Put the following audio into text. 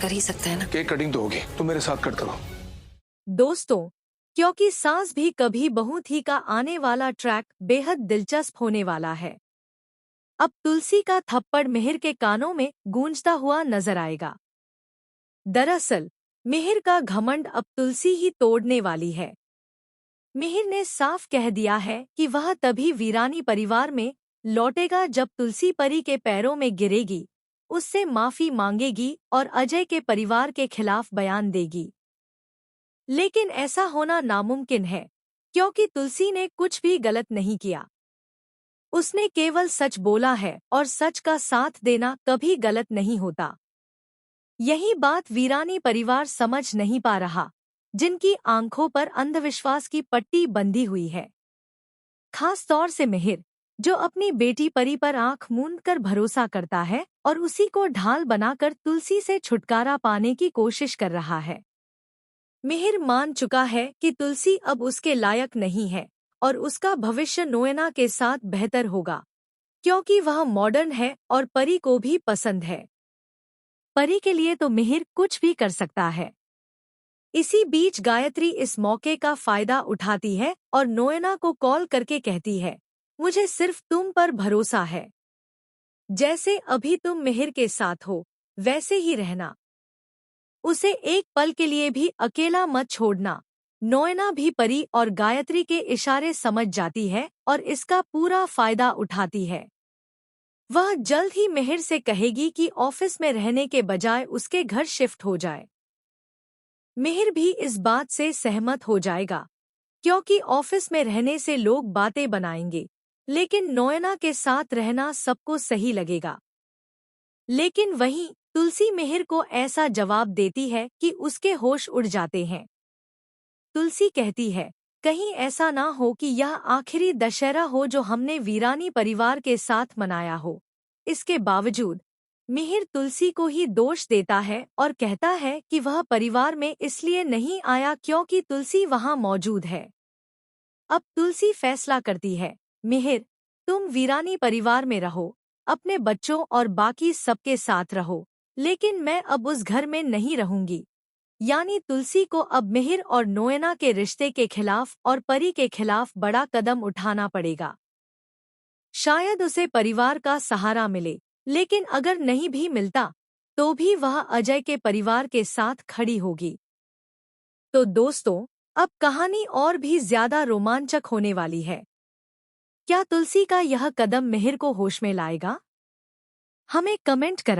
कर ही सकते हैं ना। केक कटिंग तो होगी, तुम मेरे साथ करते हो। दोस्तों, क्योंकि सास भी कभी बहू थी का आने वाला ट्रैक बेहद दिलचस्प होने वाला है। अब तुलसी का थप्पड़ मिहिर के कानों में गूंजता हुआ नजर आएगा। दरअसल मिहिर का घमंड अब तुलसी ही तोड़ने वाली है। मिहिर ने साफ कह दिया है कि वह तभी वीरानी परिवार में लौटेगा जब तुलसी परी के पैरों में गिरेगी, उससे माफी मांगेगी और अजय के परिवार के खिलाफ बयान देगी। लेकिन ऐसा होना नामुमकिन है, क्योंकि तुलसी ने कुछ भी गलत नहीं किया। उसने केवल सच बोला है और सच का साथ देना कभी गलत नहीं होता। यही बात वीरानी परिवार समझ नहीं पा रहा, जिनकी आंखों पर अंधविश्वास की पट्टी बंधी हुई है। खास तौर से मिहिर, जो अपनी बेटी परी पर आंख मूंद कर भरोसा करता है और उसी को ढाल बनाकर तुलसी से छुटकारा पाने की कोशिश कर रहा है। मिहिर मान चुका है कि तुलसी अब उसके लायक नहीं है और उसका भविष्य नोएना के साथ बेहतर होगा, क्योंकि वह मॉडर्न है और परी को भी पसंद है। परी के लिए तो मिहिर कुछ भी कर सकता है। इसी बीच गायत्री इस मौके का फायदा उठाती है और नोएना को कॉल करके कहती है, मुझे सिर्फ तुम पर भरोसा है। जैसे अभी तुम मिहिर के साथ हो, वैसे ही रहना। उसे एक पल के लिए भी अकेला मत छोड़ना। नोएना भी परी और गायत्री के इशारे समझ जाती है और इसका पूरा फायदा उठाती है। वह जल्द ही मिहिर से कहेगी कि ऑफिस में रहने के बजाय उसके घर शिफ्ट हो जाए। मिहिर भी इस बात से सहमत हो जाएगा, क्योंकि ऑफिस में रहने से लोग बातें बनाएंगे, लेकिन नोएना के साथ रहना सबको सही लगेगा। लेकिन वहीं तुलसी मिहिर को ऐसा जवाब देती है कि उसके होश उड़ जाते हैं। तुलसी कहती है, कहीं ऐसा ना हो कि यह आखिरी दशहरा हो जो हमने वीरानी परिवार के साथ मनाया हो। इसके बावजूद मिहिर तुलसी को ही दोष देता है और कहता है कि वह परिवार में इसलिए नहीं आया क्योंकि तुलसी वहां मौजूद है। अब तुलसी फैसला करती है, मिहिर, तुम वीरानी परिवार में रहो, अपने बच्चों और बाकी सबके साथ रहो, लेकिन मैं अब उस घर में नहीं रहूंगी। यानी तुलसी को अब मिहिर और नोएना के रिश्ते के खिलाफ और परी के खिलाफ बड़ा कदम उठाना पड़ेगा। शायद उसे परिवार का सहारा मिले, लेकिन अगर नहीं भी मिलता तो भी वह अजय के परिवार के साथ खड़ी होगी। तो दोस्तों, अब कहानी और भी ज्यादा रोमांचक होने वाली है। क्या तुलसी का यह कदम मिहिर को होश में लाएगा? हमें कमेंट कर